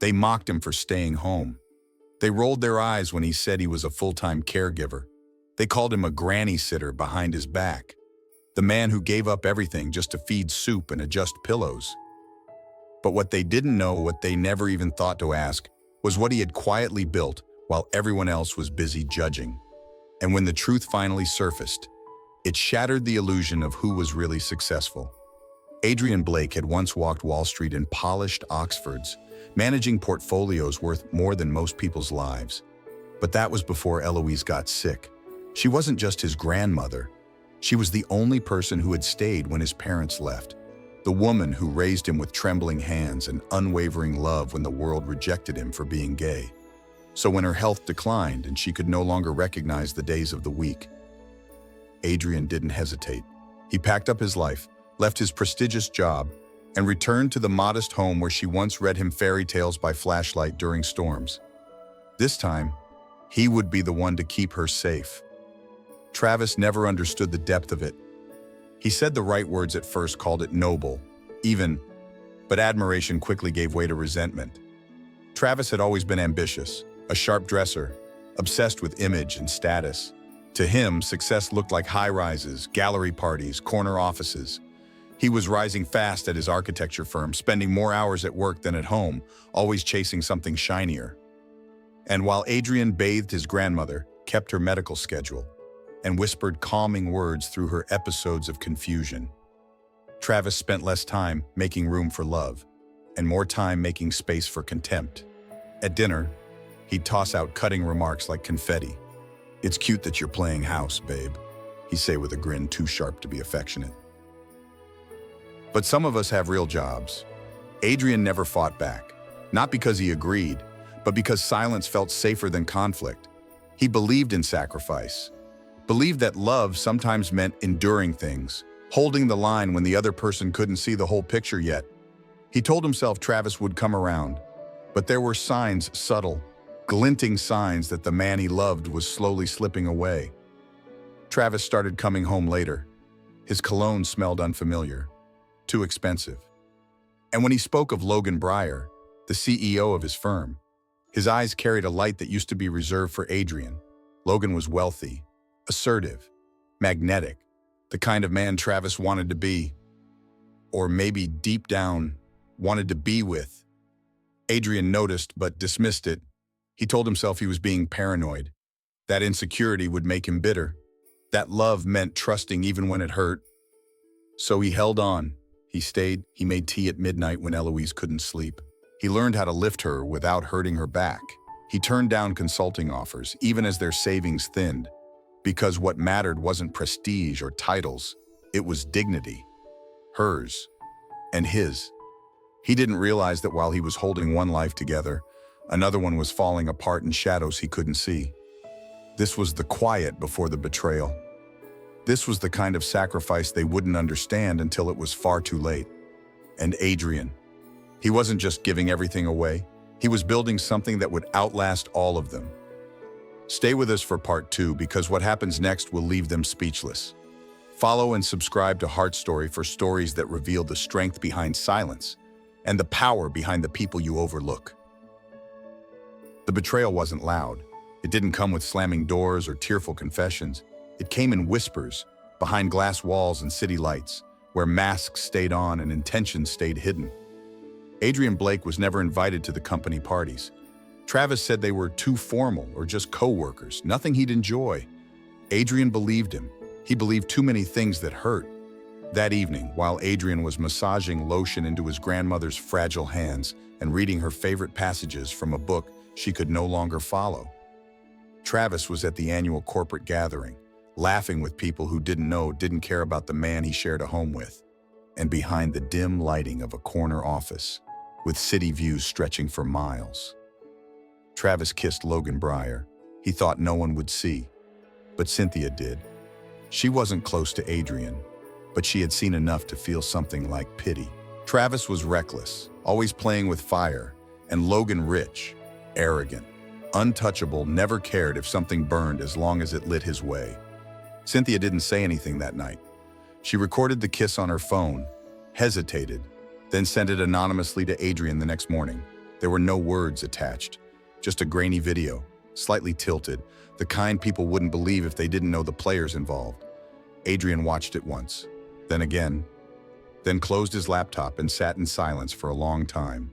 They mocked him for staying home. They rolled their eyes when he said he was a full-time caregiver. They called him a granny sitter behind his back. The man who gave up everything just to feed soup and adjust pillows. But what they didn't know, what they never even thought to ask, was what he had quietly built while everyone else was busy judging. And when the truth finally surfaced, it shattered the illusion of who was really successful. Adrian Blake had once walked Wall Street in polished Oxfords, managing portfolios worth more than most people's lives. But that was before Eloise got sick. She wasn't just his grandmother. She was the only person who had stayed when his parents left. The woman who raised him with trembling hands and unwavering love when the world rejected him for being gay. So when her health declined and she could no longer recognize the days of the week, Adrien didn't hesitate. He packed up his life, left his prestigious job, and returned to the modest home where she once read him fairy tales by flashlight during storms. This time, he would be the one to keep her safe. Travis never understood the depth of it. He said the right words at first, called it noble, even, but admiration quickly gave way to resentment. Travis had always been ambitious, a sharp dresser, obsessed with image and status. To him, success looked like high-rises, gallery parties, corner offices. He was rising fast at his architecture firm, spending more hours at work than at home, always chasing something shinier. And while Adrien bathed his grandmother, kept her medical schedule, and whispered calming words through her episodes of confusion, Travis spent less time making room for love, and more time making space for contempt. At dinner, he'd toss out cutting remarks like confetti. "It's cute that you're playing house, babe," he'd say with a grin too sharp to be affectionate. But some of us have real jobs. Adrien never fought back, not because he agreed, but because silence felt safer than conflict. He believed in sacrifice, believed that love sometimes meant enduring things, holding the line when the other person couldn't see the whole picture yet. He told himself Travis would come around, but there were signs, subtle, glinting signs that the man he loved was slowly slipping away. Travis started coming home later. His cologne smelled unfamiliar, too expensive. And when he spoke of Logan Breyer, the CEO of his firm, his eyes carried a light that used to be reserved for Adrien. Logan was wealthy, assertive, magnetic, the kind of man Travis wanted to be, or maybe deep down wanted to be with. Adrien noticed but dismissed it. He told himself he was being paranoid. That insecurity would make him bitter. That love meant trusting even when it hurt. So he held on. He stayed. He made tea at midnight when Eloise couldn't sleep. He learned how to lift her without hurting her back. He turned down consulting offers, even as their savings thinned. Because what mattered wasn't prestige or titles, it was dignity. Hers and his. He didn't realize that while he was holding one life together, another one was falling apart in shadows he couldn't see. This was the quiet before the betrayal. This was the kind of sacrifice they wouldn't understand until it was far too late. And Adrien, he wasn't just giving everything away. He was building something that would outlast all of them. Stay with us for part 2 because what happens next will leave them speechless. Follow and subscribe to Heart Story for stories that reveal the strength behind silence and the power behind the people you overlook. The betrayal wasn't loud. It didn't come with slamming doors or tearful confessions. It came in whispers, behind glass walls and city lights, where masks stayed on and intentions stayed hidden. Adrian Blake was never invited to the company parties. Travis said they were too formal or just co-workers, nothing he'd enjoy. Adrien believed him. He believed too many things that hurt. That evening, while Adrien was massaging lotion into his grandmother's fragile hands and reading her favorite passages from a book she could no longer follow, Travis was at the annual corporate gathering, laughing with people who didn't care about the man he shared a home with, and behind the dim lighting of a corner office, with city views stretching for miles. Travis kissed Logan Breyer. He thought no one would see, but Cynthia did. She wasn't close to Adrien, but she had seen enough to feel something like pity. Travis was reckless, always playing with fire, and Logan rich, arrogant, untouchable, never cared if something burned as long as it lit his way. Cynthia didn't say anything that night. She recorded the kiss on her phone, hesitated, then sent it anonymously to Adrien the next morning. There were no words attached, just a grainy video, slightly tilted, the kind people wouldn't believe if they didn't know the players involved. Adrien watched it once, then again, then closed his laptop and sat in silence for a long time.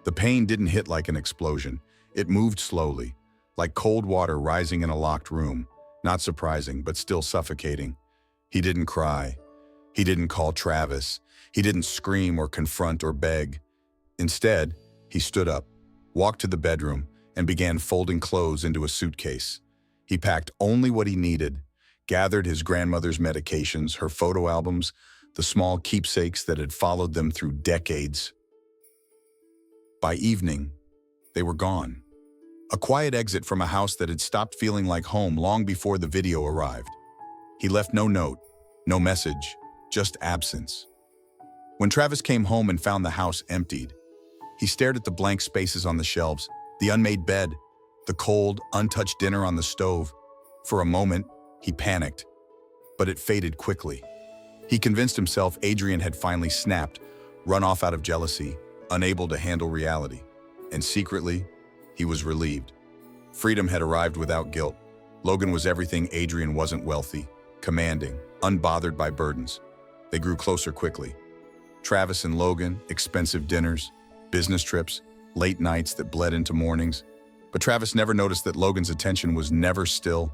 The pain didn't hit like an explosion. It moved slowly, like cold water rising in a locked room. Not surprising, but still suffocating. He didn't cry. He didn't call Travis. He didn't scream or confront or beg. Instead, he stood up, walked to the bedroom, and began folding clothes into a suitcase. He packed only what he needed, gathered his grandmother's medications, her photo albums, the small keepsakes that had followed them through decades. By evening, they were gone. A quiet exit from a house that had stopped feeling like home long before the video arrived. He left no note, no message, just absence. When Travis came home and found the house emptied, he stared at the blank spaces on the shelves, the unmade bed, the cold, untouched dinner on the stove. For a moment, he panicked, but it faded quickly. He convinced himself Adrien had finally snapped, run off out of jealousy, unable to handle reality. And secretly, he was relieved. Freedom had arrived without guilt. Logan was everything Adrien wasn't: wealthy, commanding, unbothered by burdens. They grew closer quickly. Travis and Logan, expensive dinners, business trips, late nights that bled into mornings. But Travis never noticed that Logan's attention was never still.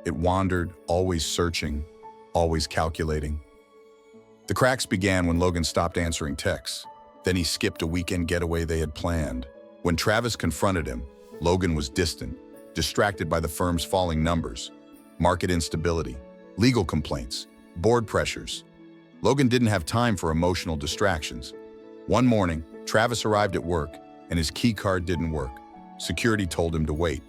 It wandered, always searching, always calculating. The cracks began when Logan stopped answering texts. Then he skipped a weekend getaway they had planned. When Travis confronted him, Logan was distant, distracted by the firm's falling numbers, market instability, legal complaints, board pressures. Logan didn't have time for emotional distractions. One morning, Travis arrived at work, and his key card didn't work. Security told him to wait.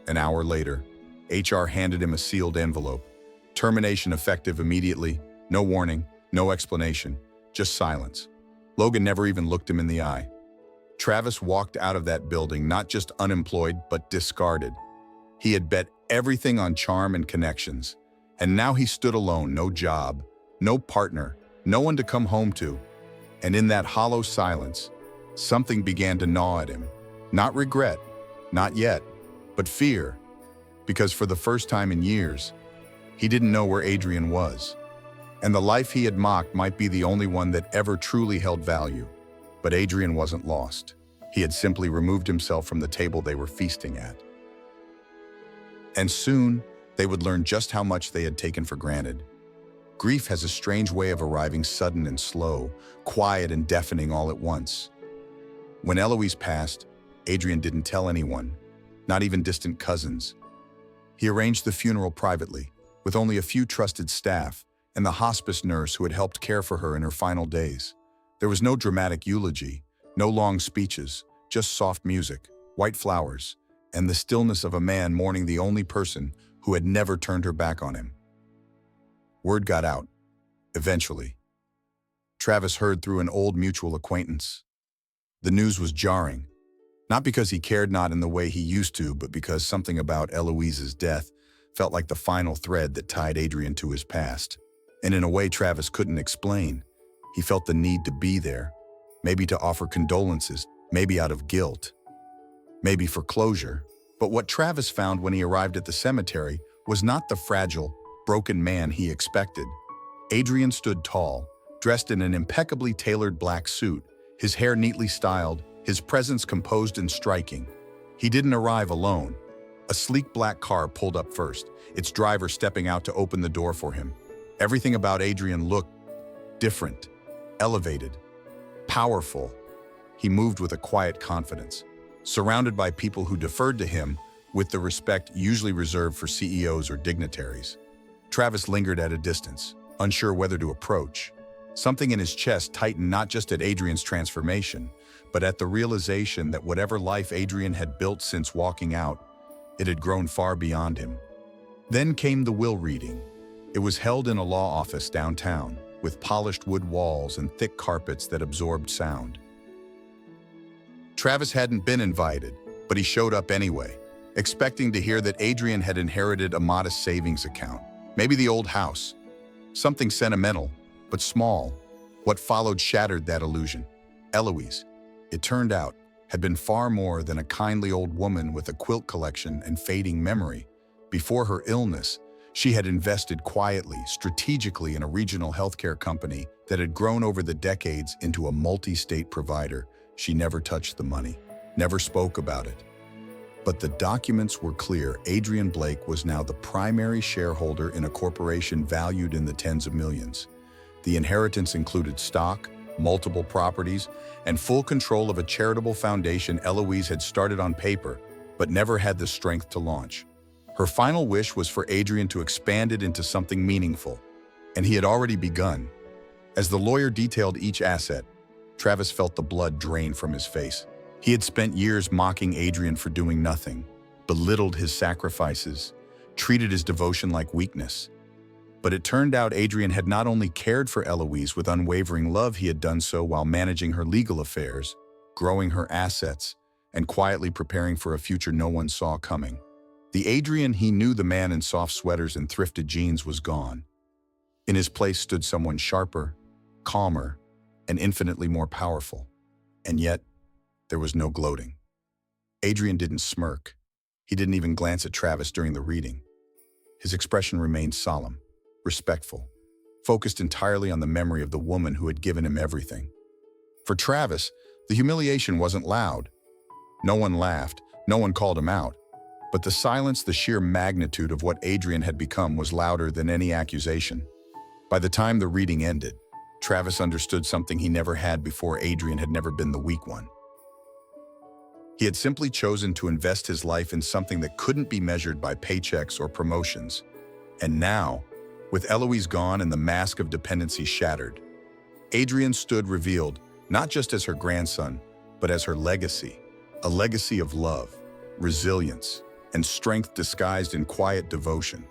An hour later, HR handed him a sealed envelope. Termination effective immediately, no warning, no explanation, just silence. Logan never even looked him in the eye. Travis walked out of that building not just unemployed, but discarded. He had bet everything on charm and connections, and now he stood alone, no job, no partner, no one to come home to. And in that hollow silence, something began to gnaw at him. Not regret, not yet, but fear. Because for the first time in years, he didn't know where Adrien was. And the life he had mocked might be the only one that ever truly held value. But Adrien wasn't lost. He had simply removed himself from the table they were feasting at. And soon, they would learn just how much they had taken for granted. Grief has a strange way of arriving sudden and slow, quiet and deafening all at once. When Eloise passed, Adrien didn't tell anyone, not even distant cousins. He arranged the funeral privately, with only a few trusted staff and the hospice nurse who had helped care for her in her final days. There was no dramatic eulogy, no long speeches, just soft music, white flowers, and the stillness of a man mourning the only person who had never turned her back on him. Word got out, eventually. Travis heard through an old mutual acquaintance. The news was jarring, not because he cared not in the way he used to, but because something about Eloise's death felt like the final thread that tied Adrien to his past. And in a way Travis couldn't explain. He felt the need to be there, maybe to offer condolences, maybe out of guilt, maybe for closure. But what Travis found when he arrived at the cemetery was not the fragile, broken man he expected. Adrien stood tall, dressed in an impeccably tailored black suit, his hair neatly styled, his presence composed and striking. He didn't arrive alone. A sleek black car pulled up first, its driver stepping out to open the door for him. Everything about Adrien looked different, elevated, powerful. He moved with a quiet confidence, surrounded by people who deferred to him with the respect usually reserved for CEOs or dignitaries. Travis lingered at a distance, unsure whether to approach. Something in his chest tightened not just at Adrien's transformation, but at the realization that whatever life Adrien had built since walking out, it had grown far beyond him. Then came the will reading. It was held in a law office downtown, with polished wood walls and thick carpets that absorbed sound. Travis hadn't been invited, but he showed up anyway, expecting to hear that Adrien had inherited a modest savings account, maybe the old house. Something sentimental, but small. What followed shattered that illusion. Eloise, it turned out, had been far more than a kindly old woman with a quilt collection and fading memory. Before her illness, she had invested quietly, strategically in a regional healthcare company that had grown over the decades into a multi-state provider. She never touched the money, never spoke about it. But the documents were clear. Adrian Blake was now the primary shareholder in a corporation valued in the tens of millions. The inheritance included stock, multiple properties, and full control of a charitable foundation Eloise had started on paper, but never had the strength to launch. Her final wish was for Adrien to expand it into something meaningful, and he had already begun. As the lawyer detailed each asset, Travis felt the blood drain from his face. He had spent years mocking Adrien for doing nothing, belittled his sacrifices, treated his devotion like weakness. But it turned out Adrien had not only cared for Eloise with unwavering love, he had done so while managing her legal affairs, growing her assets, and quietly preparing for a future no one saw coming. The Adrien he knew, the man in soft sweaters and thrifted jeans, was gone. In his place stood someone sharper, calmer, and infinitely more powerful. And yet, there was no gloating. Adrien didn't smirk. He didn't even glance at Travis during the reading. His expression remained solemn, respectful, focused entirely on the memory of the woman who had given him everything. For Travis, the humiliation wasn't loud. No one laughed, no one called him out. But the silence, the sheer magnitude of what Adrien had become, was louder than any accusation. By the time the reading ended, Travis understood something he never had before. Adrien had never been the weak one. He had simply chosen to invest his life in something that couldn't be measured by paychecks or promotions. And now, with Eloise gone and the mask of dependency shattered, Adrien stood revealed, not just as her grandson, but as her legacy, a legacy of love, resilience, and strength disguised in quiet devotion.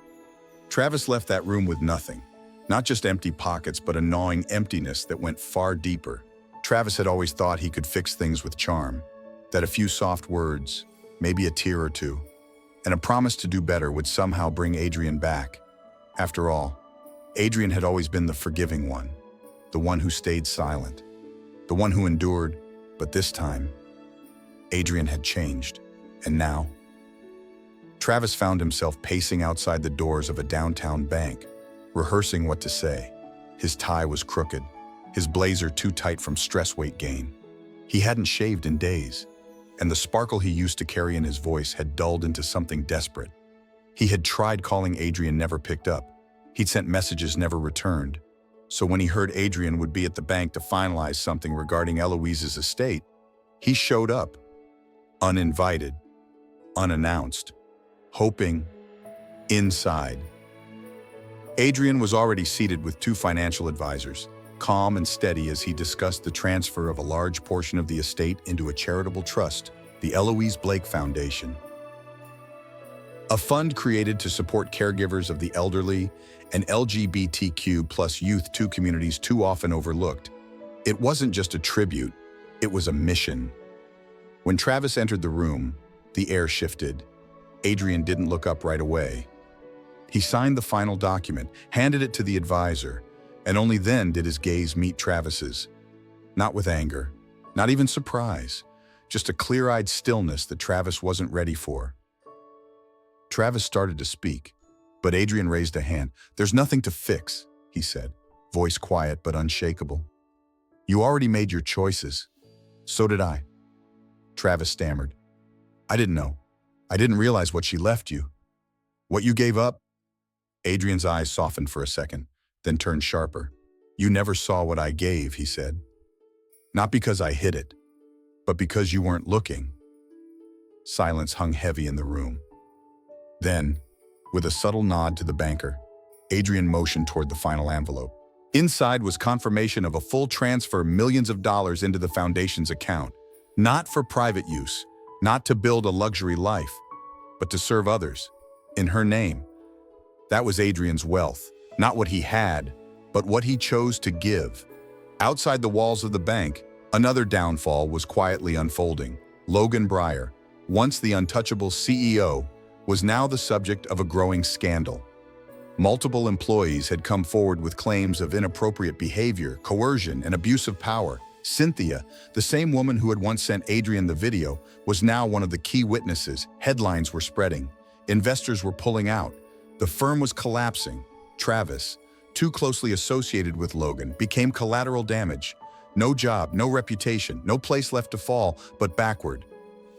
Travis left that room with nothing, not just empty pockets, but a gnawing emptiness that went far deeper. Travis had always thought he could fix things with charm, that a few soft words, maybe a tear or two, and a promise to do better would somehow bring Adrien back. After all, Adrien had always been the forgiving one, the one who stayed silent, the one who endured. But this time, Adrien had changed. And now, Travis found himself pacing outside the doors of a downtown bank, rehearsing what to say. His tie was crooked, his blazer too tight from stress weight gain. He hadn't shaved in days, and the sparkle he used to carry in his voice had dulled into something desperate. He had tried calling Adrien, never picked up. He'd sent messages, never returned. So when he heard Adrien would be at the bank to finalize something regarding Eloise's estate, he showed up, uninvited, unannounced, hoping. Inside, Adrien was already seated with two financial advisors, calm and steady as he discussed the transfer of a large portion of the estate into a charitable trust, the Eloise Blake Foundation, a fund created to support caregivers of the elderly and LGBTQ plus youth, two communities too often overlooked. It wasn't just a tribute, it was a mission. When Travis entered the room, the air shifted. Adrien didn't look up right away. He signed the final document, handed it to the advisor, and only then did his gaze meet Travis's. Not with anger, not even surprise, just a clear-eyed stillness that Travis wasn't ready for. Travis started to speak, but Adrien raised a hand. "There's nothing to fix," he said, voice quiet but unshakable. "You already made your choices." "So did I," Travis stammered. "I didn't know. I didn't realize what she left you. What you gave up?" Adrien's eyes softened for a second, then turned sharper. "You never saw what I gave," he said. "Not because I hid it, but because you weren't looking." Silence hung heavy in the room. Then, with a subtle nod to the banker, Adrien motioned toward the final envelope. Inside was confirmation of a full transfer, millions of dollars into the foundation's account, not for private use, not to build a luxury life, but to serve others, in her name. That was Adrien's wealth, not what he had, but what he chose to give. Outside the walls of the bank, another downfall was quietly unfolding. Logan Breyer, once the untouchable CEO, was now the subject of a growing scandal. Multiple employees had come forward with claims of inappropriate behavior, coercion, and abuse of power. Cynthia, the same woman who had once sent Adrian the video, was now one of the key witnesses. Headlines were spreading. Investors were pulling out. The firm was collapsing. Travis, too closely associated with Logan, became collateral damage. No job, no reputation, no place left to fall, but backward.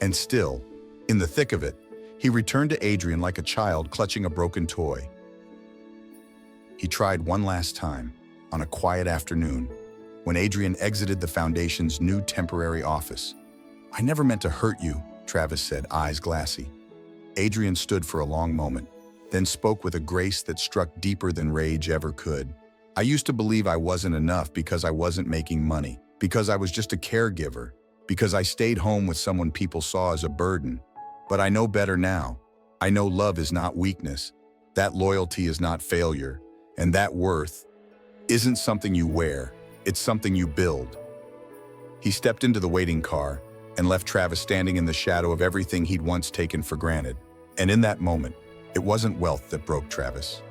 And still, in the thick of it, he returned to Adrien like a child clutching a broken toy. He tried one last time, on a quiet afternoon, when Adrien exited the Foundation's new temporary office. "I never meant to hurt you," Travis said, eyes glassy. Adrien stood for a long moment, then spoke with a grace that struck deeper than rage ever could. "I used to believe I wasn't enough because I wasn't making money, because I was just a caregiver, because I stayed home with someone people saw as a burden. But I know better now. I know love is not weakness, that loyalty is not failure, and that worth isn't something you wear. It's something you build." He stepped into the waiting car and left Travis standing in the shadow of everything he'd once taken for granted. And in that moment, it wasn't wealth that broke Travis.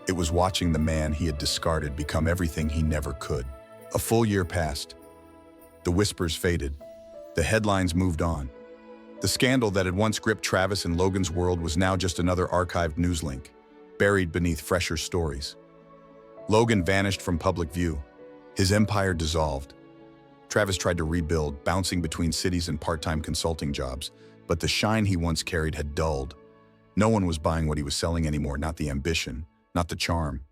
It was watching the man he had discarded become everything he never could. A full year passed. The whispers faded. The headlines moved on. The scandal that had once gripped Travis and Logan's world was now just another archived news link, buried beneath fresher stories. Logan vanished from public view. His empire dissolved. Travis tried to rebuild, bouncing between cities and part-time consulting jobs, but the shine he once carried had dulled. No one was buying what he was selling anymore, not the ambition, not the charm,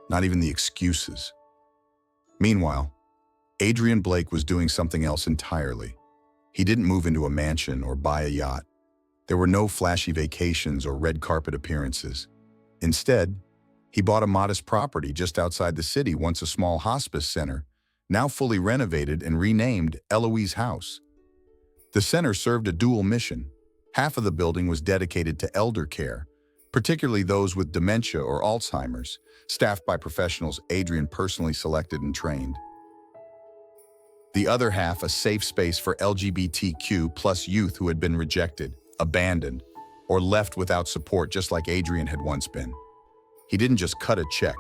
not even the excuses. Meanwhile, Adrian Blake was doing something else entirely. He didn't move into a mansion or buy a yacht. There were no flashy vacations or red carpet appearances. Instead, he bought a modest property just outside the city, once a small hospice center, now fully renovated and renamed Eloise House. The center served a dual mission. Half of the building was dedicated to elder care, particularly those with dementia or Alzheimer's, staffed by professionals Adrien personally selected and trained. The other half, a safe space for LGBTQ plus youth who had been rejected, abandoned, or left without support, just like Adrien had once been. He didn't just cut a check.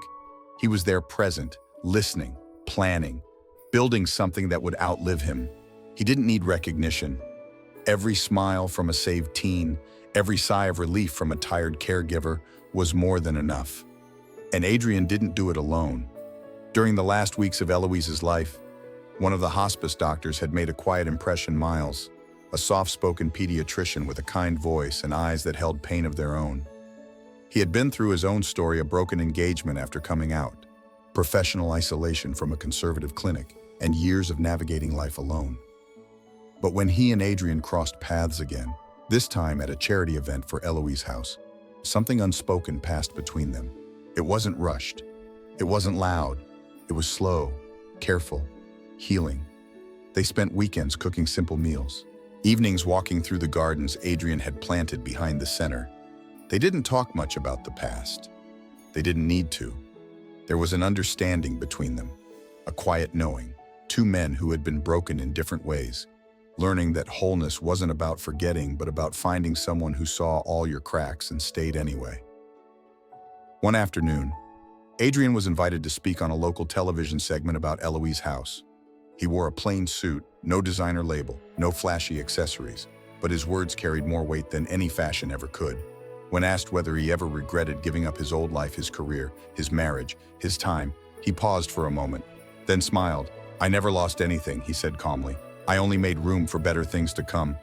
He was there present, listening, planning, building something that would outlive him. He didn't need recognition. Every smile from a saved teen, every sigh of relief from a tired caregiver was more than enough. And Adrien didn't do it alone. During the last weeks of Eloise's life, one of the hospice doctors had made a quiet impression. Miles, a soft-spoken pediatrician with a kind voice and eyes that held pain of their own. He had been through his own story, a broken engagement after coming out, professional isolation from a conservative clinic, and years of navigating life alone. But when he and Adrien crossed paths again, this time at a charity event for Eloise House, something unspoken passed between them. It wasn't rushed. It wasn't loud. It was slow, careful, healing. They spent weekends cooking simple meals, evenings walking through the gardens Adrien had planted behind the center. They didn't talk much about the past. They didn't need to. There was an understanding between them, a quiet knowing, two men who had been broken in different ways, learning that wholeness wasn't about forgetting, but about finding someone who saw all your cracks and stayed anyway. One afternoon, Adrien was invited to speak on a local television segment about Eloise House. He wore a plain suit, no designer label, no flashy accessories, but his words carried more weight than any fashion ever could. When asked whether he ever regretted giving up his old life, his career, his marriage, his time, he paused for a moment, then smiled. "I never lost anything," he said calmly. "I only made room for better things to come."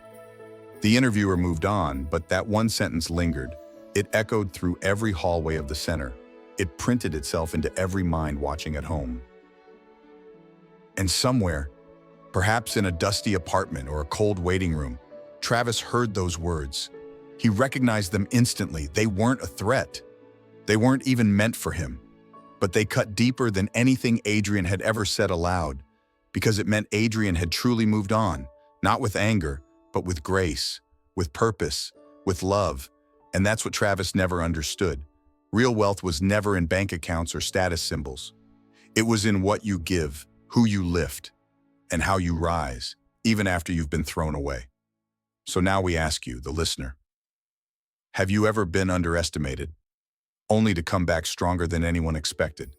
The interviewer moved on, but that one sentence lingered. It echoed through every hallway of the center. It printed itself into every mind watching at home. And somewhere, perhaps in a dusty apartment or a cold waiting room, Travis heard those words. He recognized them instantly. They weren't a threat. They weren't even meant for him. But they cut deeper than anything Adrien had ever said aloud, because it meant Adrien had truly moved on, not with anger, but with grace, with purpose, with love. And that's what Travis never understood. Real wealth was never in bank accounts or status symbols. It was in what you give, who you lift, and how you rise, even after you've been thrown away. So now we ask you, the listener, have you ever been underestimated, only to come back stronger than anyone expected?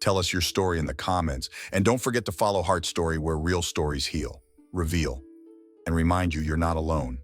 Tell us your story in the comments. And don't forget to follow Heart Story, where real stories heal, reveal, and remind you you're not alone.